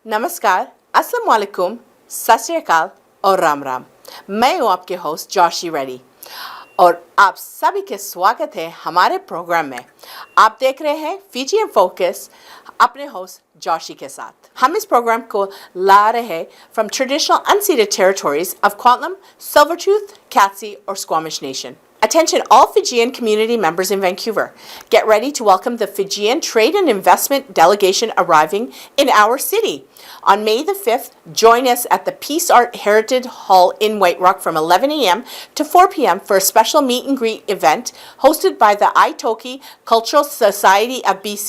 नमस्कार, अस्सलाम वालेकुम, सत श्री अकाल और राम राम। मैं हूँ आपके होस्ट जोशी रेड्डी और आप सभी के स्वागत है हमारे प्रोग्राम में। आप देख रहे हैं फीजियन फोकस अपने होस्ट जोशी के साथ। हम इस प्रोग्राम को ला रहे हैं from traditional unseeded territories of क्वांटलम, सिल्वरटूथ, कैट्सी और Squamish nation. Attention all Fijian community members in Vancouver. Get ready to welcome the Fijian Trade and Investment Delegation arriving in our city. On May the 5th, join us at the Peace Art Heritage Hall in White Rock from 11 a.m. to 4 p.m. for a special meet and greet event hosted by the Aitoki Cultural Society of BC.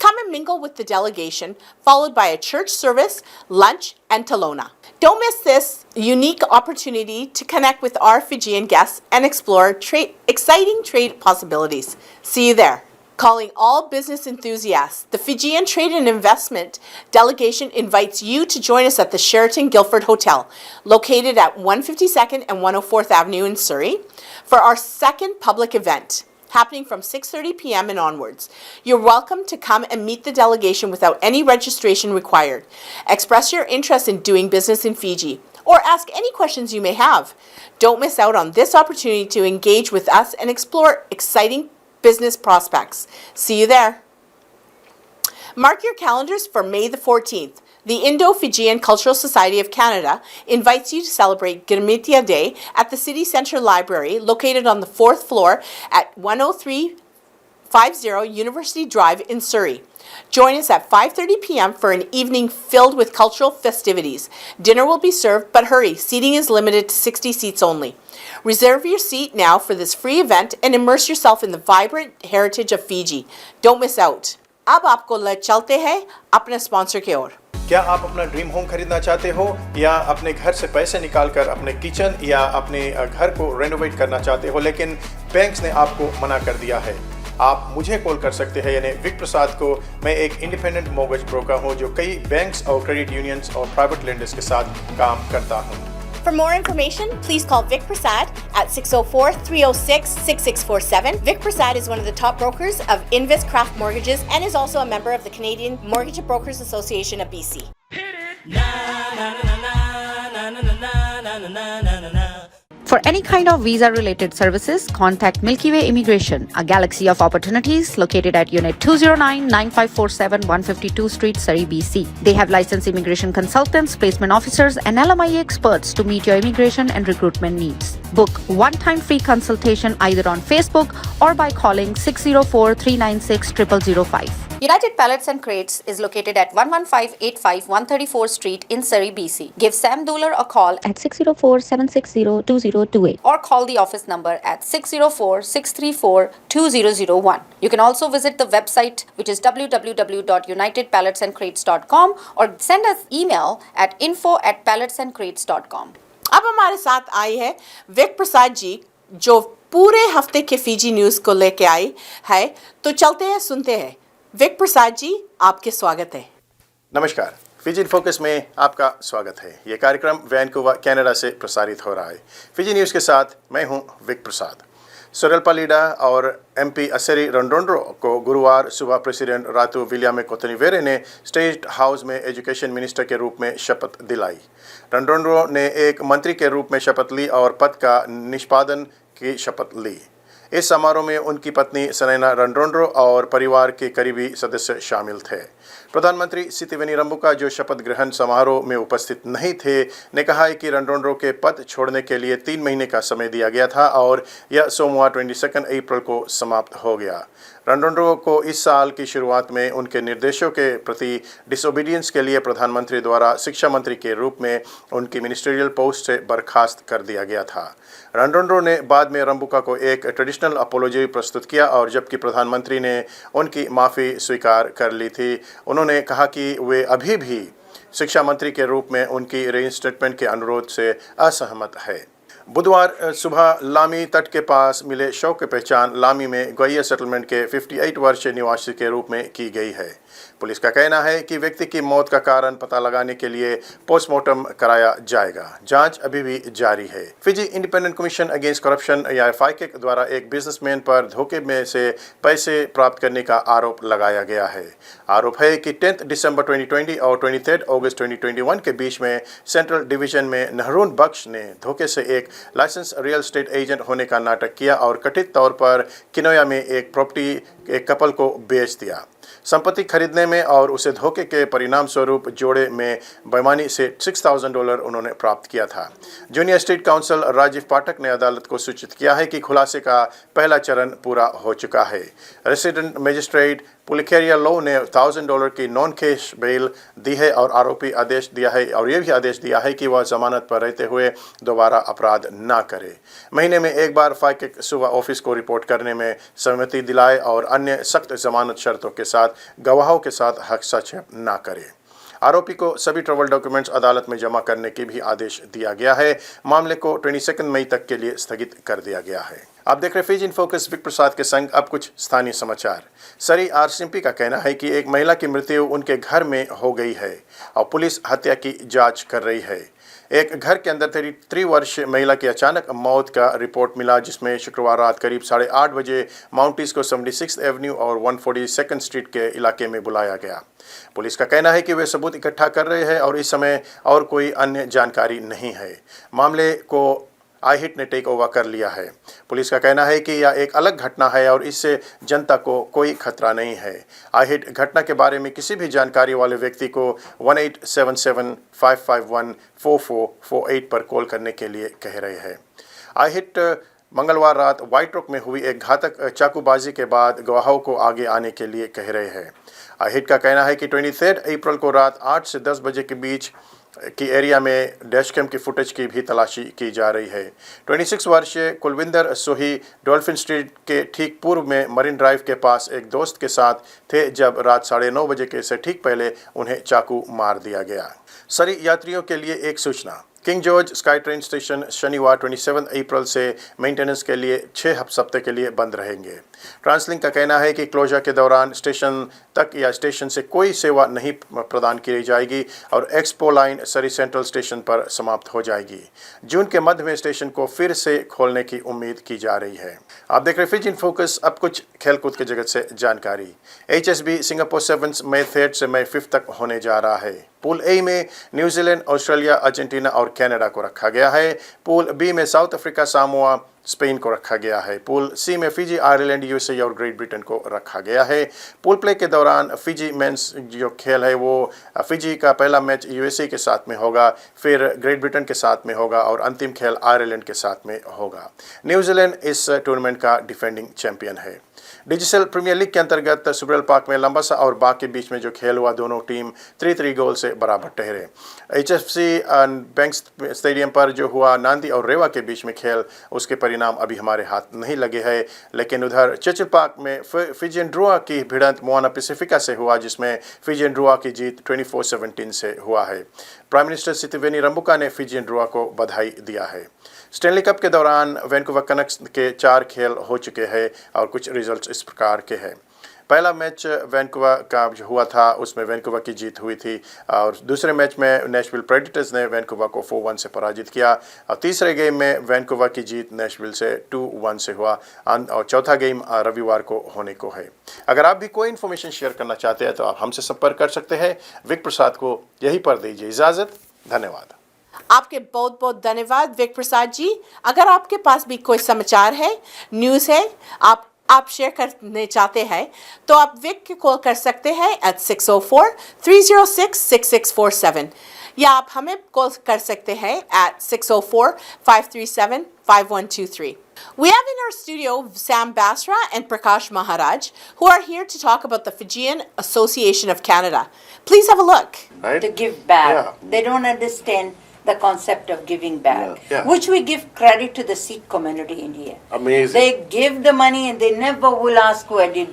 Come and mingle with the delegation, followed by a church service, lunch, and Talona. Don't miss this unique opportunity to connect with our Fijian guests and explore exciting trade possibilities. See you there. Calling all business enthusiasts, the Fijian Trade and Investment Delegation invites you to join us at the Sheraton Guildford Hotel, located at 152nd and 104th Avenue in Surrey, for our second public event, happening from 6:30 p.m. and onwards. You're welcome to come and meet the delegation without any registration required. Express your interest in doing business in Fiji or ask any questions you may have. Don't miss out on this opportunity to engage with us and explore exciting business prospects. See you there. Mark your calendars for May the 14th. The Indo-Fijian Cultural Society of Canada invites you to celebrate Girmitia Day at the City Centre Library, located on the 4th floor at 10350 University Drive in Surrey. Join us at 5:30 p.m. for an evening filled with cultural festivities. Dinner will be served, but hurry, seating is limited to 60 seats only. Reserve your seat now for this free event and immerse yourself in the vibrant heritage of Fiji. Don't miss out. अब आपको ले चलते हैं अपने sponsor की ओर। क्या आप अपना ड्रीम होम खरीदना चाहते हो या अपने घर से पैसे निकालकर अपने किचन या अपने घर को रेनोवेट करना चाहते हो, लेकिन बैंक्स ने आपको मना कर दिया है? आप मुझे कॉल कर सकते हैं, यानी विक प्रसाद को। मैं एक इंडिपेंडेंट मॉर्गेज ब्रोकर हूं जो कई बैंक्स और क्रेडिट यूनियंस और प्राइवेट लेंडर्स के साथ काम करता हूं। For more information, please call Vic Prasad at 604-306-6647. Vic Prasad is one of the top brokers of Invis Craft Mortgages and is also a member of the Canadian Mortgage Brokers Association of BC. For any kind of visa-related services, contact Milky Way Immigration, a galaxy of opportunities located at Unit 209-9547 152 Street, Surrey, BC. They have licensed immigration consultants, placement officers, and LMIA experts to meet your immigration and recruitment needs. Book one-time free consultation either on Facebook or by calling 604-396-0005. United Pallets and Crates is located at 11585 134th Street in Surrey, BC. Give Sam Dooler a call at 604-760-2028 or call the office number at 604-634-2001. You can also visit the website, which is www.unitedpalletsandcrates.com, or send us email at info@palletsandcrates.com. अब हमारे साथ आई है Wick Prasad ji, जो पूरे हफ्ते के Fiji news को लेके आई है। तो चलते हैं, सुनते हैं। विक प्रसाद जी, आपके स्वागत है। नमस्कार, फिजी फोकस में आपका स्वागत है। ये कार्यक्रम वैनकूवर, कनाडा से प्रसारित हो रहा है। फिजी न्यूज़ के साथ मैं हूं विक प्रसाद। सोरेलपा लीडा और एमपी असरी रंडोंड्रो को गुरुवार सुबह प्रेसिडेंट रातू विलियम कोतनीवेरे ने स्टेट हाउस में एजुकेशन मिनिस्टर के रूप में शपथ दिलाई। रंडोंड्रो ने एक मंत्री के रूप में शपथ ली और पद का निष्पादन की शपथ ली। इस समारोह में उनकी पत्नी सनैना रंडोंड्रो और परिवार के करीबी सदस्य शामिल थे। प्रधानमंत्री सितिवेनी रंबुका, जो शपथ ग्रहण समारोह में उपस्थित नहीं थे, ने कहा है कि रंडोंड्रो के पद छोड़ने के लिए 3 महीने का समय दिया गया था और यह सोमवार 22 अप्रैल को समाप्त हो गया। रंडोंड्रो को इस साल की शुरुआत में उनके निर्देशों के प्रति डिसोबीडियंस के लिए प्रधानमंत्री द्वारा शिक्षा मंत्री के रूप में उनकी मिनिस्ट्रियल पोस्ट से बर्खास्त कर दिया गया था। रंडोंड्रो ने बाद में रंबुका को एक ट्रेडिशनल अपोलॉजी प्रस्तुत किया और जबकि प्रधानमंत्री ने उनकी माफ़ी स्वीकार कर ली थी, उन्होंने कहा कि वे अभी भी शिक्षा मंत्री के रूप में उनकी रीइंस्टेटमेंट के अनुरोध से असहमत है। बुधवार सुबह लामी तट के पास मिले शव की पहचान लामी में गोइया सेटलमेंट के 58 वर्षीय निवासी के रूप में की गई है। पुलिस का कहना है कि व्यक्ति की मौत का कारण पता लगाने के लिए पोस्टमार्टम कराया जाएगा। जांच अभी भी जारी है। Fiji independent commission against corruption या FICAC द्वारा एक बिजनेसमैन पर धोखे में से पैसे प्राप्त करने का आरोप लगाया गया है। आरोप है कि 10 दिसंबर 2020 और 23 अगस्त 2021 के बीच में सेंट्रल डिवीजन में नहरून बख्श ने धोखे से एक लाइसेंस रियल एस्टेट एजेंट होने का नाटक किया और कथित तौर पर किनोया में एक प्रॉपर्टी एक कपल को बेच दिया। संपत्ति खरीदने में और उसे धोखे के परिणाम स्वरूप जोड़े में बेईमानी से $6,000 उन्होंने प्राप्त किया था। जूनियर स्टेट काउंसिल राजीव पाठक ने अदालत को सूचित किया है कि खुलासे का पहला चरण पूरा हो चुका है। रेसिडेंट मजिस्ट्रेट पुलिकेरिया लो ने $1,000 की नॉन कैश बेल दी है और आरोपी आदेश दिया है और यह भी आदेश दिया है कि वह जमानत पर रहते हुए दोबारा अपराध न करे। महीने में एक बार FICAC सुबह ऑफिस को रिपोर्ट करने में सहमति दिलाए और अन्य सख्त जमानत शर्तों के साथ गवाहों के साथ हस्तक्षेप न करे। आरोपी को सभी ट्रैवल डॉक्यूमेंट्स अदालत में जमा करने की भी आदेश दिया गया है। मामले को 22 मई तक के लिए स्थगित कर दिया गया है। आप देख रहे फिजी इन फोकस विक प्रसाद के संग अब कुछ स्थानीय समाचार। सरी RCMP का कहना है कि एक महिला की मृत्यु उनके घर में हो गई है और पुलिस हत्या की जांच कर रही है। एक घर के अंदर 33 वर्षीय महिला की अचानक मौत का रिपोर्ट मिला, जिसमें शुक्रवार रात करीब 8:30 बजे माउंटीज को 76th एवेन्यू और 142nd स्ट्रीट के इलाके में बुलाया गया। पुलिस का कहना है कि वे सबूत इकट्ठा कर रहे हैं और इस समय और कोई अन्य जानकारी नहीं है। मामले को IHIT ने टेक ओवर कर लिया है। पुलिस का कहना है कि यह एक अलग घटना है और इससे जनता को कोई खतरा नहीं है। IHIT घटना के बारे में किसी भी जानकारी वाले व्यक्ति को 1877-551-4448 पर कॉल करने के लिए कह रहे हैं। IHIT मंगलवार रात व्हाइट रॉक में हुई एक घातक चाकूबाजी के बाद गवाहों को आगे आने के लिए कह रहे हैं। IHIT का कहना है कि 23 अप्रैल को रात 8 से 10 बजे के बीच की एरिया में डैशकैम की फुटेज की भी तलाशी की जा रही है। 26 वर्षीय कुलविंदर सोही डॉल्फिन स्ट्रीट के ठीक पूर्व में मरीन ड्राइव के पास एक दोस्त के साथ थे जब रात 9:30 बजे के से ठीक पहले उन्हें चाकू मार दिया गया। सरी यात्रियों के लिए एक सूचना। King George sky train station शनिवार 27 अप्रैल से मेंटेनेंस के लिए 6 हफ्ते के लिए बंद रहेंगे। ट्रांसलिंक का कहना है कि क्लोजर के दौरान स्टेशन तक या स्टेशन से कोई सेवा नहीं प्रदान की जाएगी और एक्सपो लाइन सरी सेंट्रल स्टेशन पर समाप्त हो जाएगी। जून के मध्य में स्टेशन को फिर से खोलने की उम्मीद की जा रही है। आप देख रहे फिजी इन फोकस। अब कुछ खेलकूद के जगत से जानकारी। HSB सिंगापुर सेवन्स मई 3 से मई 5 तक होने जा रहा है। पूल A में न्यूजीलैंड, ऑस्ट्रेलिया, अर्जेंटीना और कनाडा को रखा गया है। पूल B में साउथ अफ्रीका, सामोआ, स्पेन को रखा गया है। पूल C में फिजी, आयरलैंड, USA और ग्रेट ब्रिटेन को रखा गया है। पूल प्ले के दौरान फिजी मेंस जो खेल है वो फिजी का पहला मैच USA के साथ में होगा, फिर ग्रेट ब्रिटेन के साथ में होगा और अंतिम खेल आयरलैंड के साथ में होगा। न्यूजीलैंड इस टूर्नामेंट का डिफेंडिंग चैंपियन है। डिजिटल प्रीमियर लीग के अंतर्गत सुब्रेल पार्क में लंबासा और बाग के बीच में जो खेल हुआ, दोनों टीम 3-3 गोल से बराबर ठहरे। HFC बैंक स्टेडियम पर जो हुआ नांदी और रेवा के बीच में खेल, उसके परिणाम अभी हमारे हाथ नहीं लगे हैं, लेकिन उधर चर्चिल पार्क में फिजियन ड्रुआ की भिड़ंत मोआना पैसिफिका से हुआ, जिसमें फिजियन ड्रुआ की जीत 24-17 से हुआ है। प्राइम मिनिस्टर सितिवेनी रंबुका ने फिजियन ड्रुआ को बधाई दिया है। स्टैनली कप के दौरान वैंकूवर कैनक्स के 4 खेल हो चुके हैं और कुछ रिजल्ट्स इस प्रकार के हैं। पहला मैच वैंकूवर का जो हुआ था उसमें वैंकूवर की जीत हुई थी और दूसरे मैच में नेशविल प्रेडेटर्स ने वैंकूवर को 4-1 से पराजित किया और तीसरे गेम में वैंकूवर की जीत नेशविल से 2-1 से हुआ और चौथा गेम रविवार को होने को है। अगर आप भी कोई इन्फॉर्मेशन शेयर करना चाहते हैं तो आप हमसे संपर्क कर सकते हैं। विक प्रसाद को यहीं पर दीजिए इजाज़त। धन्यवाद। आपके बहुत बहुत धन्यवाद विक प्रसाद जी। अगर आपके पास भी कोई समाचार है, न्यूज़ है, आप शेयर करने चाहते हैं तो आप विक को कॉल कर सकते हैं at 604-306-6647 या आप हमें कॉल कर सकते हैं at 604-537-5123. We have in our studio Sam Basra and Prakash Maharaj, who are here to talk about the Fijian Association of Canada. Please have a look. Right? To give back. Yeah. They don't understand the concept of giving back, Yeah. which we give credit to the Sikh community in here. Amazing. They give the money and they never will ask where did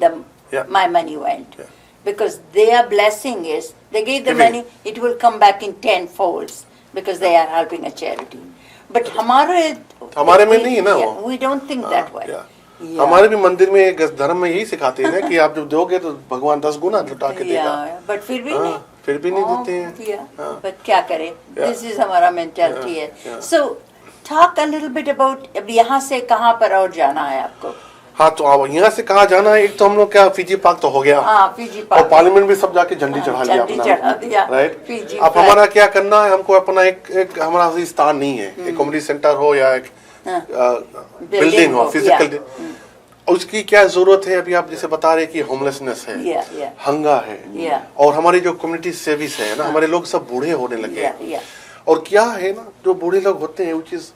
my money went. Yeah. Because their blessing is, they gave the Giving. money, it will come back in 10 folds because they are helping a charity. But हमारे में नहीं है ना वो। we don't think that way. Yeah. Yeah. हमारे भी मंदिर में धर्म में यही सिखाते हैं ना कि आप जब दोगे तो भगवान 10 गुना लुटा के देगा। बट फिर भी हाँ, नहीं, फिर भी नहीं देते हैं। हाँ। बट क्या करें, दिस इज हमारा मेंटालिटी है। So talk a little bit about, अब यहाँ से कहाँ पर और जाना है आपको? हाँ, तो अब यहाँ से कहाँ जाना है? एक तो हम लोग क्या फिजी पार्क तो हो गया, हाँ, फिजी और पार्क, पार्लियामेंट भी सब जाके झंडी चढ़ा लिया झंडी चढ़ा दिया, अपना, राइट। फिजी अब फ्लैग। हमारा क्या करना है, हमको अपना एक हमारा स्थान नहीं है, एक कम्युनिटी सेंटर हो या एक बिल्डिंग हो, फिजिकल, उसकी क्या जरूरत है? अभी आप जैसे बता रहे कि होमलेसनेस है, हंगा है, और हमारी जो कम्युनिटी सर्विस है ना, हमारे लोग सब बूढ़े होने लगे हैं। और क्या है ना, जो बूढ़े लोग होते हैं वो चीज,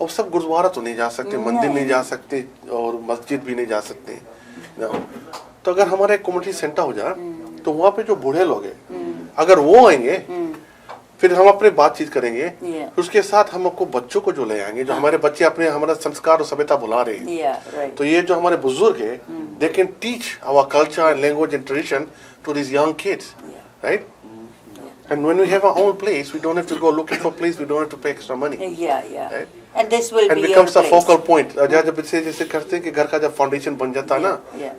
और सब गुरुद्वारा तो नहीं जा सकते, मंदिर नहीं जा सकते, और मस्जिद भी नहीं जा सकते ना। तो अगर हमारा एक कम्युनिटी सेंटर हो जाए तो वहाँ पे जो बूढ़े लोग हैं, अगर वो आएंगे फिर हम अपने बातचीत करेंगे, उसके साथ हम आपको बच्चों को जो ले आएंगे, जो हमारे बच्चे अपने हमारा संस्कार और सभ्यता भुला रहे हैं, तो ये जो हमारे बुजुर्ग है, they can teach our culture and language and tradition to this young kids, right? And when we have our own place, we don't have to go looking for place. We don't have to pay extra money. Right? And this will And be becomes your a place. focal point. जब जैसे करते हैं कि घर का जब foundation बन जाता है ना,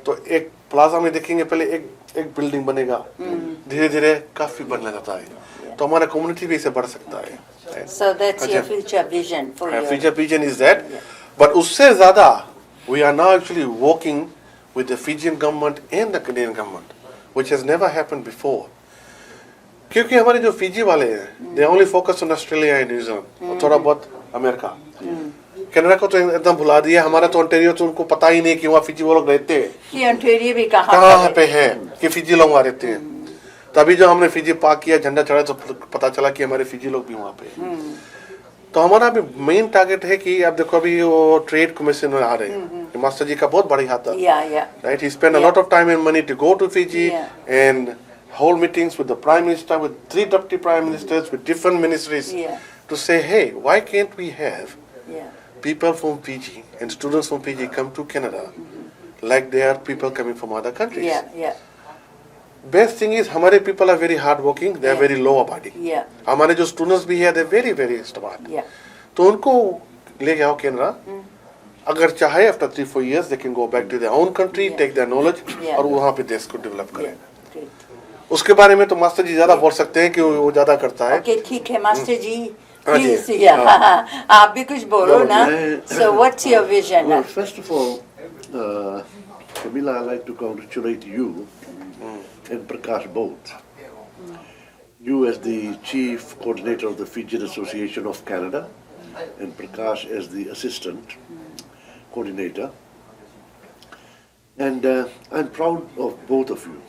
तो एक प्लाजा में देखेंगे पहले एक बिल्डिंग बनेगा, धीरे धीरे काफी बनने जाता है, तो हमारा कम्युनिटी भी इसे बढ़ सकता है। So that's your future vision for your Future vision is that, but उससे ज़्यादा we are now actually working with the Fijian government and the Canadian government, which has never happened before. क्योंकि हमारे जो फिजी वाले हैं, they only focus on Australia and New Zealand, और थोड़ा बहुत अमेरिका, कनाडा को तो एकदम भुला दिया। हमारा तो ओंटारियो, तो उनको पता ही नहीं कि वहाँ फिजी वो लोग रहते हैं, कि ओंटारियो भी कहाँ पे है, कि फिजी लोग वहाँ रहते हैं। तभी जो हमने फिजी पार्क किया, झंडा चढ़ा, तो पता चला कि हमारे फिजी लोग भी वहाँ पे हैं। तो हमारा भी मेन टारगेट है कि आप देखो अभी वो ट्रेड कमिश्नर आ रहे हैं, मास्टर जी का बहुत बड़ी हाथ है, right? He spend a lot of time and money to go to Fiji and hold meetings with the Prime Minister, with 3 Deputy Prime Ministers, with different ministries, to say, hey, why can't we have people from Fiji and students from Fiji come to Canada like they are people coming from other countries? Best thing is, हमारे people are very hard working, they are very law abiding. हमारे जो students भी है, they are very very smart. तो उनको ले जाओ Canada, अगर चाहे after 3-4 years they can go back to their own country, take their knowledge, और वहाँ पे देश को डेवलप करें। उसके बारे में तो मास्टर जी ज्यादा बोल सकते हैं कि वो ज्यादा करता है। ओके, ठीक है मास्टर जी, प्लीज आप भी कुछ बोलो ना। So what's your vision? Well, first of all, Camilla, I'd like to congratulate you and Prakash both. You as the chief coordinator of the Fijian Association of Canada, and Prakash as the assistant coordinator. And I'm proud of both of you.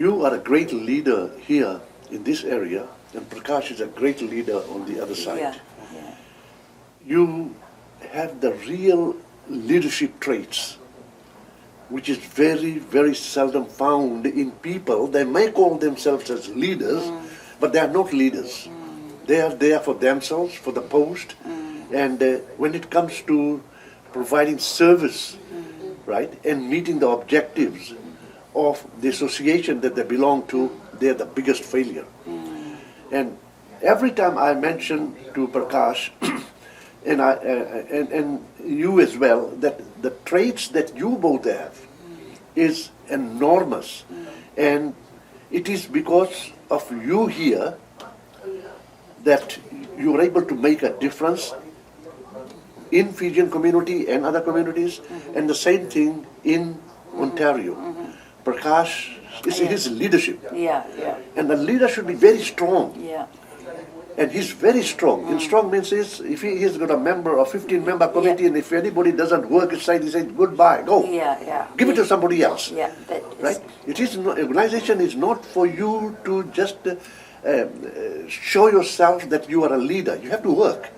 You are a great leader here in this area, and Prakash is a great leader on the other side. You have the real leadership traits, which is very, very seldom found in people. They may call themselves as leaders, but they are not leaders. They are there for themselves, for the post, and when it comes to providing service, right, and meeting the objectives of the association that they belong to, they are the biggest failure. And every time I mention to Prakash and you as well, that the traits that you both have is enormous, and it is because of you here that you are able to make a difference in Fijian community and other communities, and the same thing in Ontario. Prakash is his leadership, and the leader should be very strong. And he's very strong. And strong means if he's got a member or 15-member committee, and if anybody doesn't work inside, he says goodbye, go. Give it to somebody else. Right? It is organization is not for you to just show yourself that you are a leader. You have to work.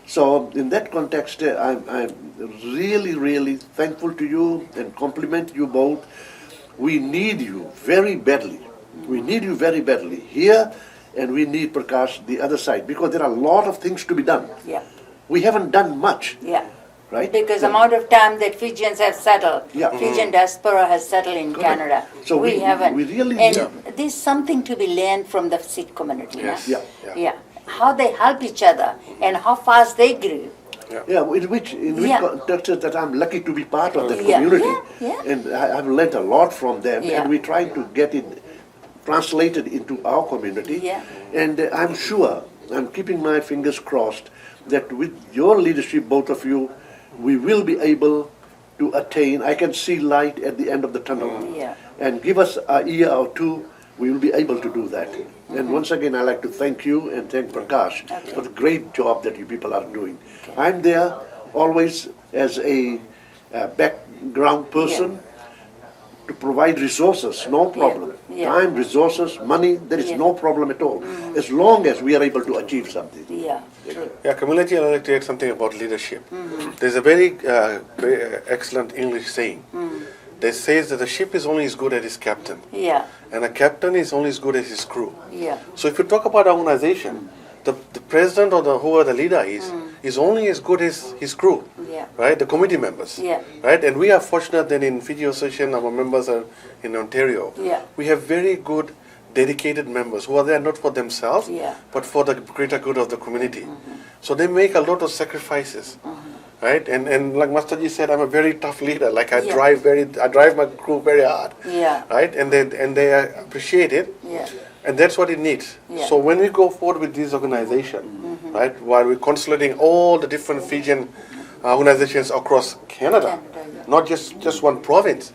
So in that context, I'm really, really thankful to you and compliment you both. We need you very badly. We need you very badly here, and we need Prakash the other side, because there are a lot of things to be done. We haven't done much. Right? Because the amount of time that Fijians have settled, Fijian diaspora has settled in Canada. So we haven't. We really and need. there's something to be learned from the Sikh community. Yes. How they help each other and how fast they grew. in which Yeah. context that I'm lucky to be part of that Yeah, community, yeah. and I've learned a lot from them, Yeah. and we're trying to get it translated into our community. Yeah. And I'm sure, I'm keeping my fingers crossed that with your leadership, both of you, we will be able to attain. I can see light at the end of the tunnel. Yeah. And give us a year or two, we will be able to do that. And once again, I'd like to thank you and thank Prakash for the great job that you people are doing. I'm there always as a background person to provide resources, no problem. Yeah. Time, resources, money, there is Yeah. no problem at all, as long as we are able to achieve something. Yeah, true. Yeah, Kamila ji, I'd like to add something about leadership. There's a very excellent English saying that says that the ship is only as good as its captain, Yeah, and a captain is only as good as his crew. yeah, So if you talk about organization, the president or whoever the leader is only as good as his crew, Yeah. right? The committee members, Yeah. right? And we are fortunate that in Fiji Association, our members are in Ontario. Yeah. We have very good, dedicated members who are there not for themselves, Yeah. but for the greater good of the community. So they make a lot of sacrifices. Right, and like Masterji said, I'm a very tough leader. Like I Yeah. drive my crew very hard. Yeah. Right, and they appreciate it. Yeah. And that's what it needs. Yeah. So when we go forward with this organization, right, while we're consolidating all the different Fijian organizations across Canada, Canada, yeah. not just one province,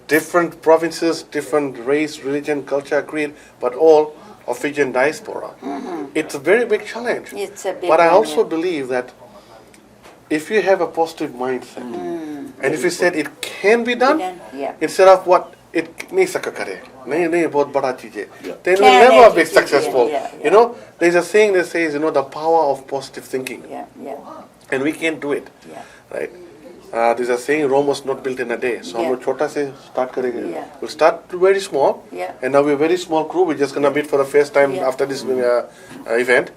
different provinces, different race, religion, culture, creed, but all of Fijian diaspora. It's a very big challenge. It's a big But I one, also yeah. believe that if you have a positive mindset, and if you said it can be done, yeah. instead of what it nahi saka kare, nahi bahut bada cheez hai, then Can we'll never be execute, successful. yeah, yeah. You know, there's a saying that says, the power of positive thinking, Yeah, yeah, and we can't do it, yeah. right? There's a saying, Rome was not built in a day. So Yeah. हम लोग छोटा से start करेंगे. Yeah. We'll start very small, Yeah. and now we're a very small crew. We're just gonna meet for the first time Yeah. after this event,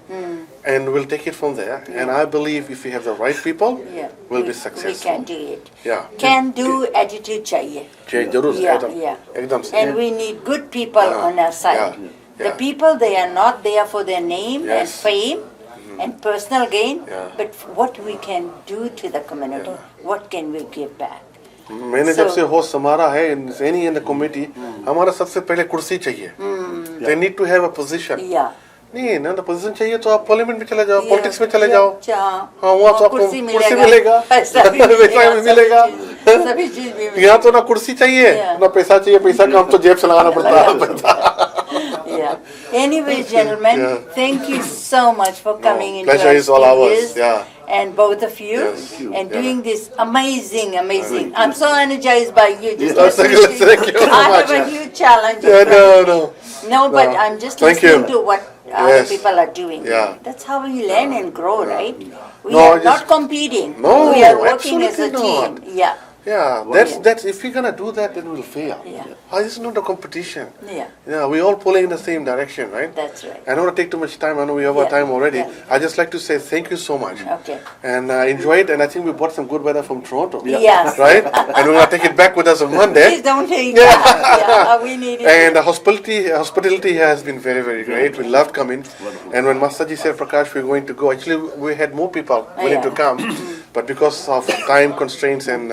and we'll take it from there. And I believe if we have the right people, Yeah. we'll be We successful. can do it. Yeah. Can do attitude chahiye. जरूर Yeah, एकदम yeah. एकदम से. And we need good people on our side. yeah, The yeah. people, they are not there for their name and Yes. fame and personal gain, Yeah. but what we can do to the community, what can we give back? मैंने जब So- से host संभाला है any in the committee, हमारा सबसे पहले कुर्सी चाहिए. They need to have a position. Yeah. नहीं ना, तो पोजीशन चाहिए तो आप पार्लियामेंट में चले जाओ, Yeah, पॉलिटिक्स में चले yeah, जाओ. हाँ, हाँ, वहाँ तो आपको कुर्सी कुर्सी मिलेगा, पैसा भी पैसा भी सभी मिलेगा. चीज़- सभी चीज भी मिलेगा. यहाँ तो ना कुर्सी चाहिए, Yeah. ना पैसा चाहिए. पैसा का हम तो जेब से लगाना पड़ता है. Yeah. Anyway, gentlemen, Yeah. thank you so much for coming into pleasure our is all ours. studios. Yeah. And both of you, Yes. and Yeah. doing this amazing. I'm so energized by you. Just Yes, listening to thank you very I have much. a huge challenge. in Yeah, front of no. me. No, but No. I'm just Thank listening you. to what other Yes. people are doing. Yeah. That's how we learn and grow, right? We No, are just- not competing. No, we are working as a absolutely team. not. Yeah. Yeah, that's if we're gonna do that, then we'll fail. Yeah. This is not a competition. Yeah. Yeah, we're all pulling in the same direction, right? That's right. I don't want to take too much time. I know we have our Yeah, time already. yeah. I just like to say thank you so much. Okay. And enjoy it. And I think we brought some good weather from Toronto. Yes. Right? And we're gonna take it back with us on Please Monday. don't take that. Yeah, we need it. And the hospitality here has been very, very great. We loved coming. And when Masterji said, Prakash, we're going to go, actually, we had more people willing to Yeah. come. But because of time constraints and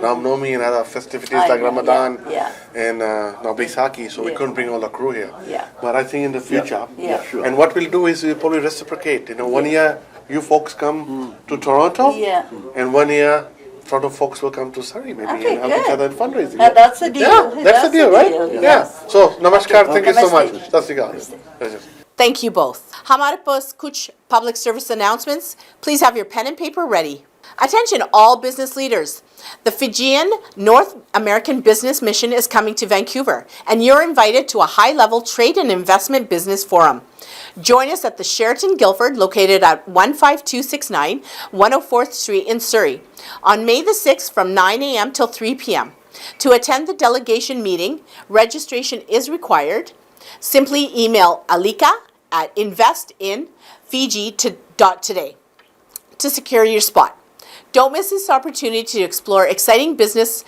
Ram Navami and other festivities I like know, Ramadan yeah, and now Baisakhi, so we Yeah. couldn't bring all the crew here. Yeah. But I think in the future, Yeah. Sure. and what we'll do is we'll probably reciprocate. One year you folks come to Toronto, Yeah. and 1 year Toronto folks will come to Surrey maybe Okay, and help each good. other in fundraising. That's the deal. Yeah, that's the deal, right? deal, Yeah. yes. So, namaskar. Thank you so much. Namaste. Sat Sri Akal. Pleasure. Thank you both. हमारे पास कुछ public service announcements. Please have your pen and paper ready. Attention all business leaders. The Fijian North American Business Mission is coming to Vancouver, and you're invited to a high-level trade and investment business forum. Join us at the Sheraton Guildford, located at 15269 104th Street in Surrey, on May the 6th from 9 a.m. till 3 p.m. To attend the delegation meeting, registration is required. Simply email Alika at investinfiji.today to secure your spot. Don't miss this opportunity to explore exciting business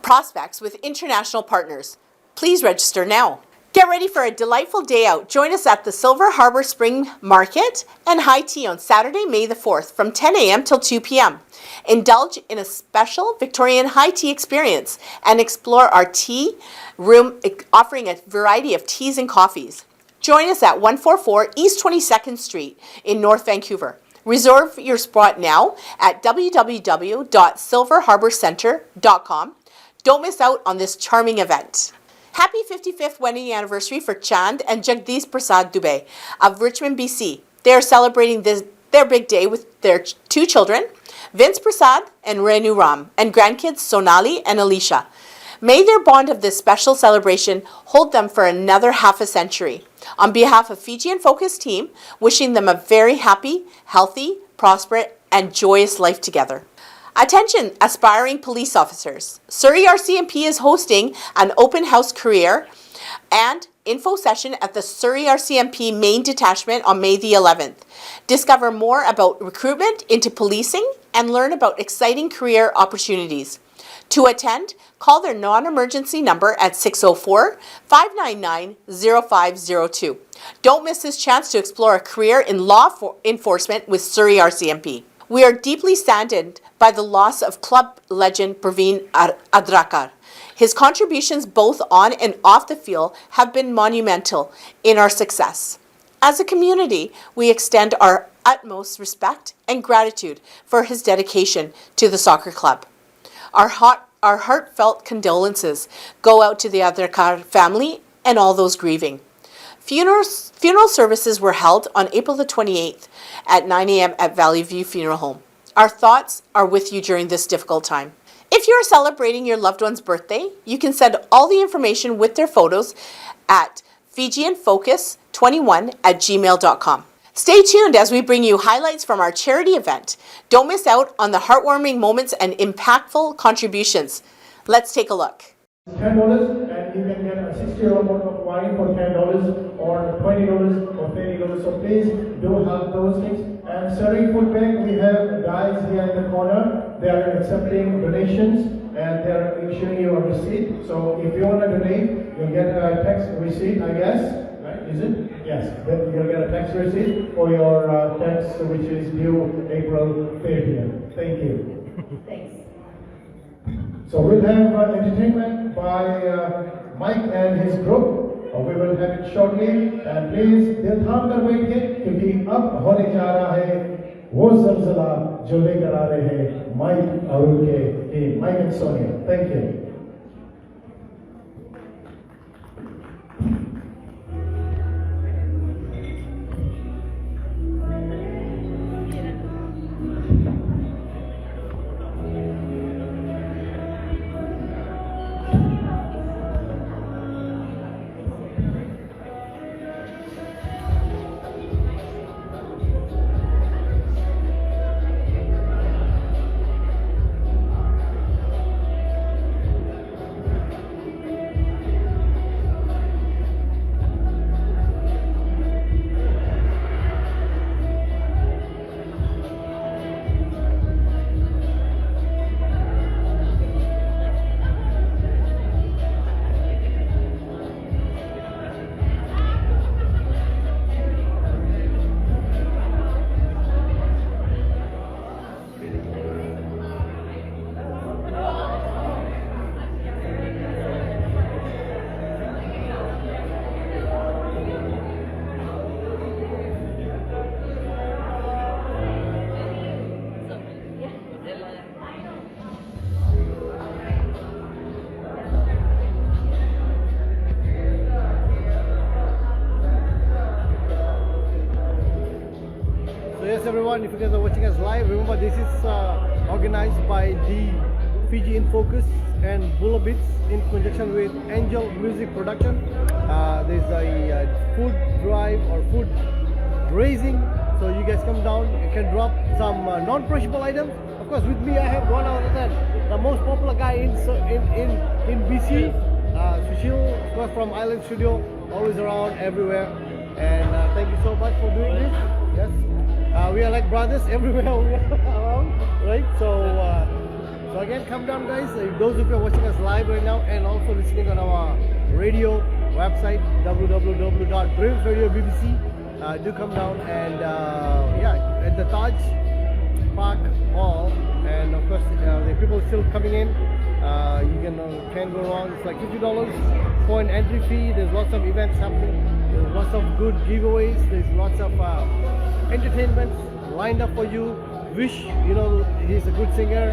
prospects with international partners. Please register now. Get ready for a delightful day out. Join us at the Silver Harbor Spring Market and High Tea on Saturday, May the 4th from 10 a.m. till 2 p.m. Indulge in a special Victorian high tea experience and explore our tea room offering a variety of teas and coffees. Join us at 144 East 22nd Street in North Vancouver. Reserve your spot now at www.silverharborcenter.com. Don't miss out on this charming event. Happy 55th wedding anniversary for Chand and Jagdish Prasad Dubey of Richmond, BC. They are celebrating their big day with their two children, Vince Prasad and Renu Ram, and grandkids Sonali and Alicia. May their bond of this special celebration hold them for another half a century. On behalf of Fiji in Focus team, wishing them a very happy, healthy, prosperous, and joyous life together. Attention, aspiring police officers. Surrey RCMP is hosting an open house career and info session at the Surrey RCMP main detachment on May the 11th. Discover more about recruitment into policing and learn about exciting career opportunities. To attend, call their non-emergency number at 604-599-0502. Don't miss this chance to explore a career in law enforcement with Surrey RCMP. We are deeply saddened by the loss of club legend Praveen Adrakar. His contributions both on and off the field have been monumental in our success. As a community, we extend our utmost respect and gratitude for his dedication to the soccer club. Our heartfelt condolences go out to the Adrakar family and all those grieving. Funeral services were held on April the 28th at 9 a.m. at Valley View Funeral Home. Our thoughts are with you during this difficult time. If you are celebrating your loved one's birthday, you can send all the information with their photos at fijianfocus21@gmail.com. Stay tuned as we bring you highlights from our charity event. Don't miss out on the heartwarming moments and impactful contributions. Let's take a look. $10 and you can get a 60-year bottle of wine for $10 or $20 or $30. So please do help those things. And Surrey Food Bank, we have guys here in the corner. They are accepting donations and they are issuing you a receipt. So if you want to donate, you'll get a tax receipt, I guess. Right? Is it? Yes. Then you'll get a tax receipt for your tax, which is due April 30th. Thank you. Thanks. So we'll have entertainment by Mike and his group. We will have it shortly. And please, दिल थाम कर बैठिए क्योंकि अब होने जा रहा है वो ज़लज़ला जो लेकर आ रहे हैं माइक और उनके टीम, Mike and Sonia. Thank you. Yes, everyone, if you guys are watching us live, remember this is organized by the Fiji in Focus and Bulla Beats in conjunction with Angel Music Production. There's a food drive or food raising, so you guys come down, you can drop some non-perishable items. Of course, with me I have one out of that, the most popular guy in BC, Sushil, of course, from Island Studio, always around everywhere. And thank you so much for doing this. Yes. We are like brothers everywhere we are around, right? So again, come down, guys. Those of you are watching us live right now and also listening on our radio, website www.dreamsradiobbc. Do come down and at the Taj Park Hall, and of course the people still coming in. You can go wrong. It's like $50 for an entry fee. There's lots of events happening. There's lots of good giveaways. There's lots of entertainment lined up for you. Wish, he's a good singer.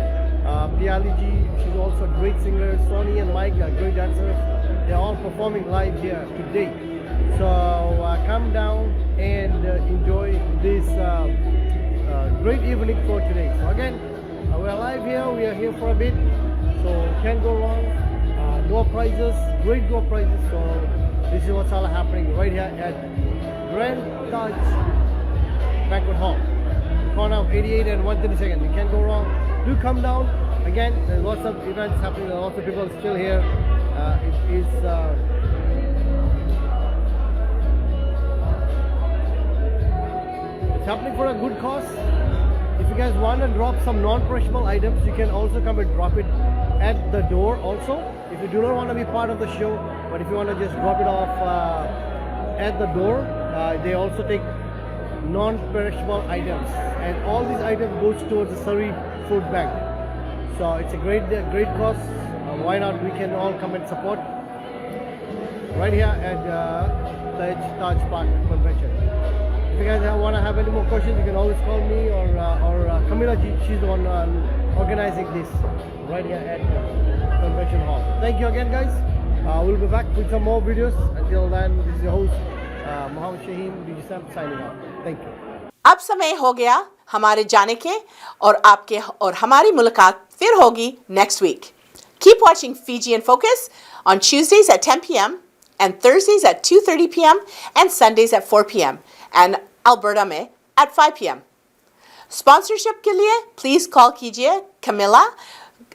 Pialiji, she's also a great singer. Sonny and Mike are great dancers. They're all performing live here today. So come down and enjoy this great evening for today. So again, we're live here. We are here for a bit. So can't go wrong. Door prizes, great door prizes. So this is what's all happening right here at Grand Taj Banquet Hall, corner of 88 and 132nd. You can't go wrong. Do come down. Again, there's lots of events happening. There's lots of people still here. It's happening for a good cause. If you guys want to drop some non-perishable items, you can also come and drop it at the door also. If you do not want to be part of the show, but if you want to just drop it off at the door, they also take non-perishable items, and all these items goes towards the Surrey Food Bank. So it's a great cause. Why not? We can all come and support right here at the Taj Park Convention. If you guys want to have any more questions, you can always call me or Camila. She's the one organizing this right here at Convention Hall. Thank you again, guys. We'll be back with some more videos. Until then, this is your host Mohammed Shaheen, DJ Sam, signing off. Thank you. अब समय हो गया हमारे जाने के और आपके और हमारी मुलाकात फिर होगी next week. Keep watching Fiji in Focus on Tuesdays at 10 p.m. and Thursdays at 2:30 p.m. and Sundays at 4 p.m. and Alberta में at 5 p.m. Sponsorship के लिए please call कीजिए Camilla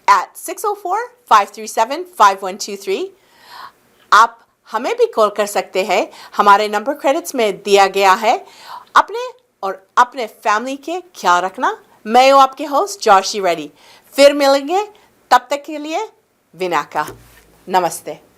at 604-537-5123. आप हमें भी कॉल कर सकते हैं. हमारे नंबर क्रेडिट्स में दिया गया है. अपने फैमिली के ख्याल रखना. मैं हूँ आपके होस्ट जॉशी रेड्डी. फिर मिलेंगे. तब तक के लिए विनाका. नमस्ते.